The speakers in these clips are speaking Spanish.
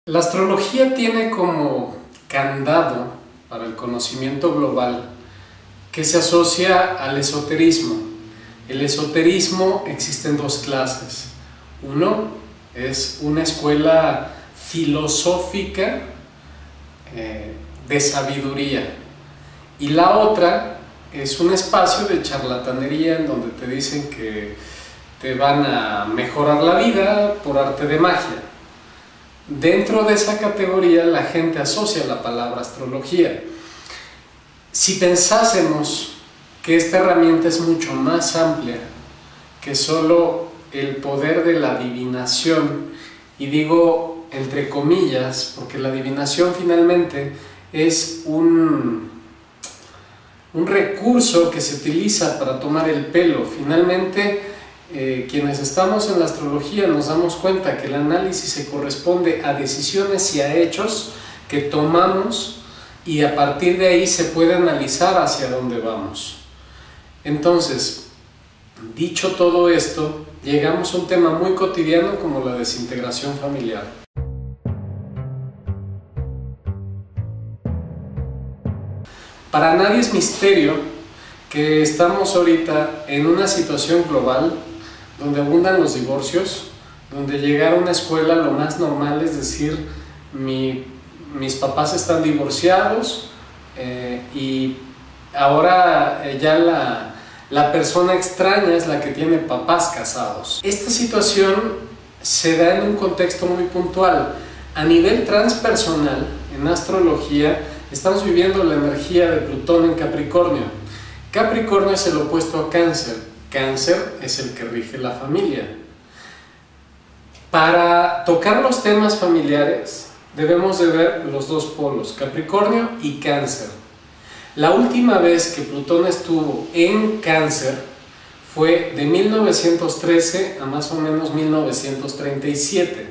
La astrología tiene como candado para el conocimiento global que se asocia al esoterismo. El esoterismo existe en dos clases. Uno es una escuela filosófica de sabiduría y la otra es un espacio de charlatanería en donde te dicen que te van a mejorar la vida por arte de magia. Dentro de esa categoría la gente asocia la palabra astrología. Si pensásemos que esta herramienta es mucho más amplia que solo el poder de la adivinación, y digo entre comillas porque la adivinación finalmente es un recurso que se utiliza para tomar el pelo. Finalmente quienes estamos en la astrología nos damos cuenta que el análisis se corresponde a decisiones y a hechos que tomamos y a partir de ahí se puede analizar hacia dónde vamos. Entonces, dicho todo esto, llegamos a un tema muy cotidiano como la desintegración familiar. Para nadie es misterio que estamos ahorita en una situación global donde abundan los divorcios, donde llegar a una escuela lo más normal es decir, mis papás están divorciados y ahora ya la persona extraña es la que tiene papás casados. Esta situación se da en un contexto muy puntual. A nivel transpersonal, en astrología, estamos viviendo la energía de Plutón en Capricornio. Capricornio es el opuesto a Cáncer. Cáncer es el que rige la familia. Para tocar los temas familiares debemos de ver los dos polos, Capricornio y Cáncer. La última vez que Plutón estuvo en Cáncer fue de 1913 a más o menos 1937.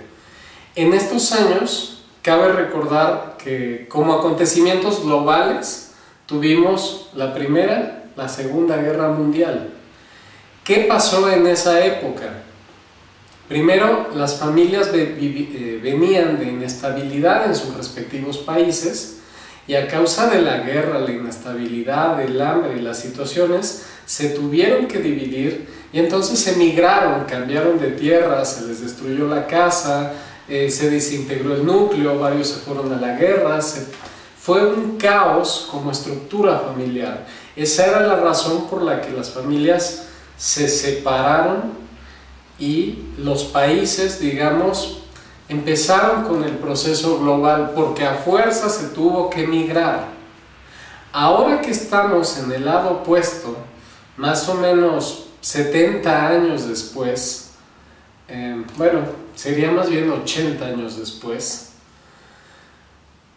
En estos años cabe recordar que como acontecimientos globales tuvimos la Primera, la Segunda Guerra Mundial. ¿Qué pasó en esa época? Primero, las familias venían de inestabilidad en sus respectivos países y a causa de la guerra, la inestabilidad, el hambre y las situaciones se tuvieron que dividir y entonces emigraron, cambiaron de tierra, se les destruyó la casa, se desintegró el núcleo, varios se fueron a la guerra, fue un caos como estructura familiar. Esa era la razón por la que las familias se separaron y los países, digamos, empezaron con el proceso global porque a fuerza se tuvo que emigrar. Ahora que estamos en el lado opuesto, más o menos 70 años después, bueno, sería más bien 80 años después,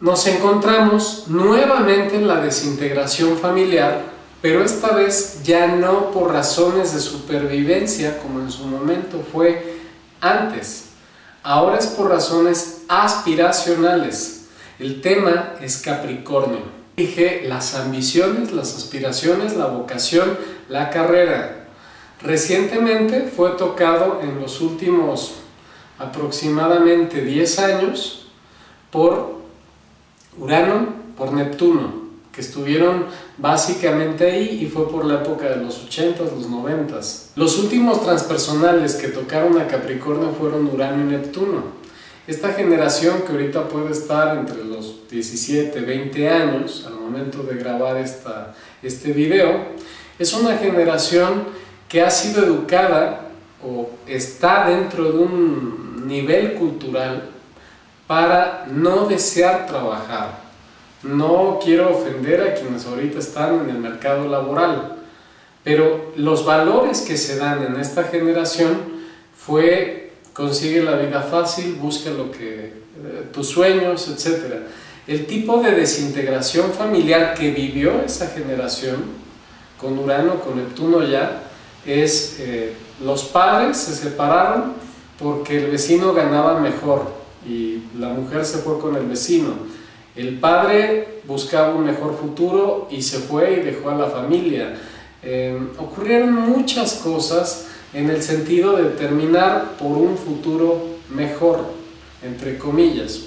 nos encontramos nuevamente en la desintegración familiar, pero esta vez ya no por razones de supervivencia como en su momento fue antes. Ahora es por razones aspiracionales. El tema es Capricornio. Dije las ambiciones, las aspiraciones, la vocación, la carrera. Recientemente fue tocado en los últimos aproximadamente 10 años por Urano, por Neptuno, que estuvieron básicamente ahí y fue por la época de los 80s, los 90s. Los últimos transpersonales que tocaron a Capricornio fueron Urano y Neptuno. Esta generación que ahorita puede estar entre los 17, 20 años al momento de grabar este video, es una generación que ha sido educada o está dentro de un nivel cultural para no desear trabajar. No quiero ofender a quienes ahorita están en el mercado laboral, pero los valores que se dan en esta generación fue consigue la vida fácil, busca tus sueños, etc. El tipo de desintegración familiar que vivió esa generación con Urano, con Neptuno ya, es los padres se separaron porque el vecino ganaba mejor y la mujer se fue con el vecino. El padre buscaba un mejor futuro y se fue y dejó a la familia. Ocurrieron muchas cosas en el sentido de terminar por un futuro mejor, entre comillas.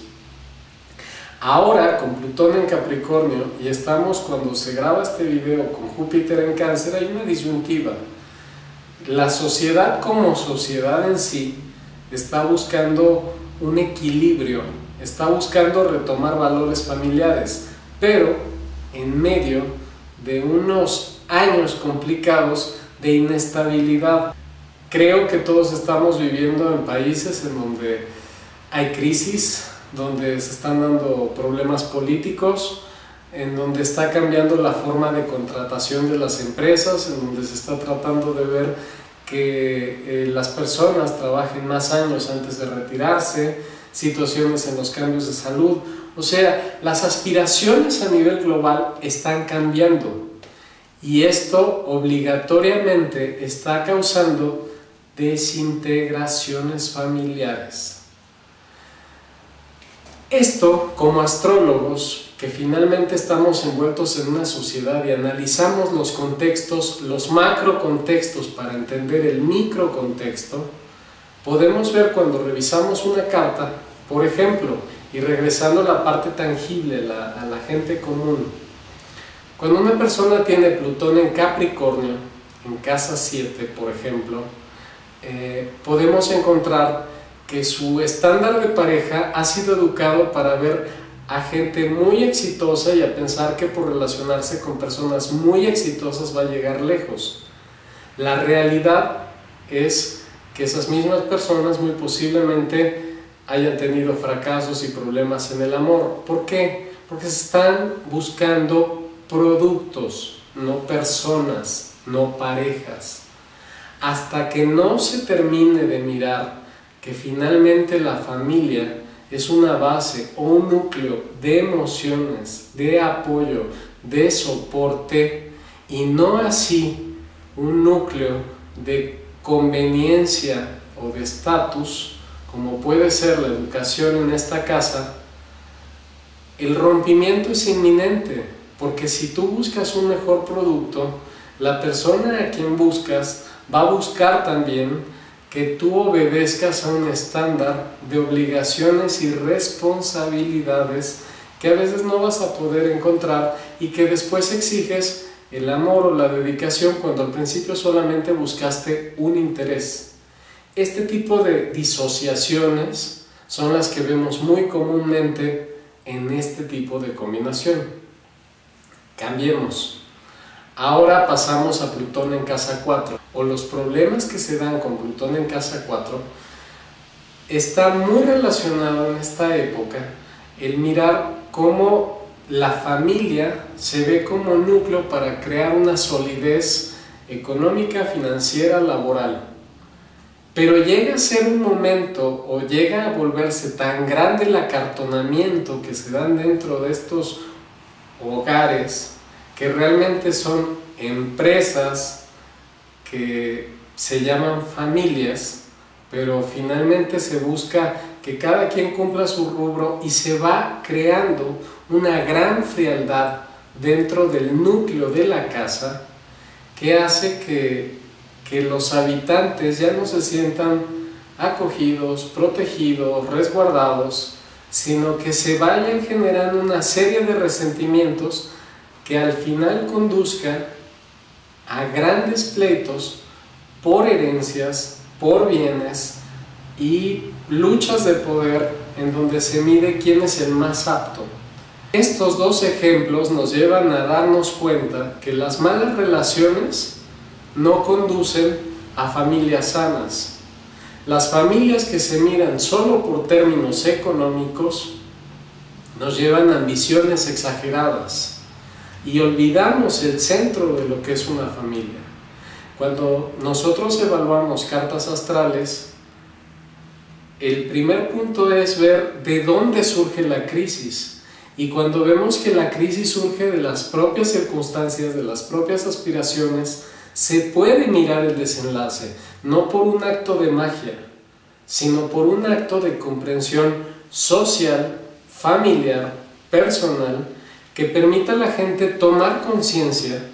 Ahora con Plutón en Capricornio, y estamos cuando se graba este video con Júpiter en Cáncer, hay una disyuntiva. La sociedad como sociedad en sí está buscando un equilibrio, está buscando retomar valores familiares, pero en medio de unos años complicados de inestabilidad. Creo que todos estamos viviendo en países en donde hay crisis, donde se están dando problemas políticos, en donde está cambiando la forma de contratación de las empresas, en donde se está tratando de ver que las personas trabajen más años antes de retirarse, situaciones en los cambios de salud. O sea, las aspiraciones a nivel global están cambiando y esto obligatoriamente está causando desintegraciones familiares. Esto, como astrólogos, que finalmente estamos envueltos en una sociedad y analizamos los contextos, los macrocontextos para entender el microcontexto, podemos ver cuando revisamos una carta, por ejemplo, y regresando a la parte tangible, a la gente común. Cuando una persona tiene Plutón en Capricornio, en casa 7, por ejemplo, podemos encontrar que su estándar de pareja ha sido educado para ver a gente muy exitosa y a pensar que por relacionarse con personas muy exitosas va a llegar lejos. La realidad es que esas mismas personas muy posiblemente hayan tenido fracasos y problemas en el amor. ¿Por qué? Porque se están buscando productos, no personas, no parejas. Hasta que no se termine de mirar que finalmente la familia es una base o un núcleo de emociones, de apoyo, de soporte, y no así un núcleo de conveniencia o de estatus, como puede ser la educación en esta casa, el rompimiento es inminente, porque si tú buscas un mejor producto, la persona a quien buscas va a buscar también que tú obedezcas a un estándar de obligaciones y responsabilidades que a veces no vas a poder encontrar y que después exiges el amor o la dedicación cuando al principio solamente buscaste un interés. Este tipo de disociaciones son las que vemos muy comúnmente en este tipo de combinación. Cambiemos. Ahora pasamos a Plutón en casa 4, o los problemas que se dan con Plutón en casa 4, está muy relacionado en esta época el mirar cómo la familia se ve como núcleo para crear una solidez económica, financiera, laboral. Pero llega a ser un momento o llega a volverse tan grande el acartonamiento que se dan dentro de estos hogares, que realmente son empresas que se llaman familias, pero finalmente se busca que cada quien cumpla su rubro y se va creando una gran frialdad dentro del núcleo de la casa que hace que los habitantes ya no se sientan acogidos, protegidos, resguardados, sino que se vayan generando una serie de resentimientos que al final conduzca a grandes pleitos por herencias, por bienes y luchas de poder en donde se mide quién es el más apto. Estos dos ejemplos nos llevan a darnos cuenta que las malas relaciones no conducen a familias sanas. Las familias que se miran solo por términos económicos nos llevan a ambiciones exageradas y olvidamos el centro de lo que es una familia. Cuando nosotros evaluamos cartas astrales, el primer punto es ver de dónde surge la crisis. Y cuando vemos que la crisis surge de las propias circunstancias, de las propias aspiraciones, se puede mirar el desenlace, no por un acto de magia, sino por un acto de comprensión social, familiar, personal, que permita a la gente tomar conciencia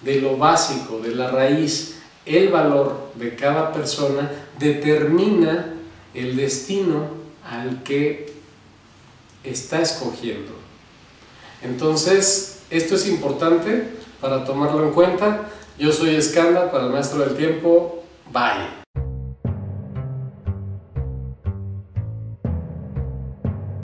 de lo básico, de la raíz. El valor de cada persona determina el destino al que está escogiendo. Entonces, esto es importante para tomarlo en cuenta. Yo soy Skanda, para el Maestro del Tiempo. Bye.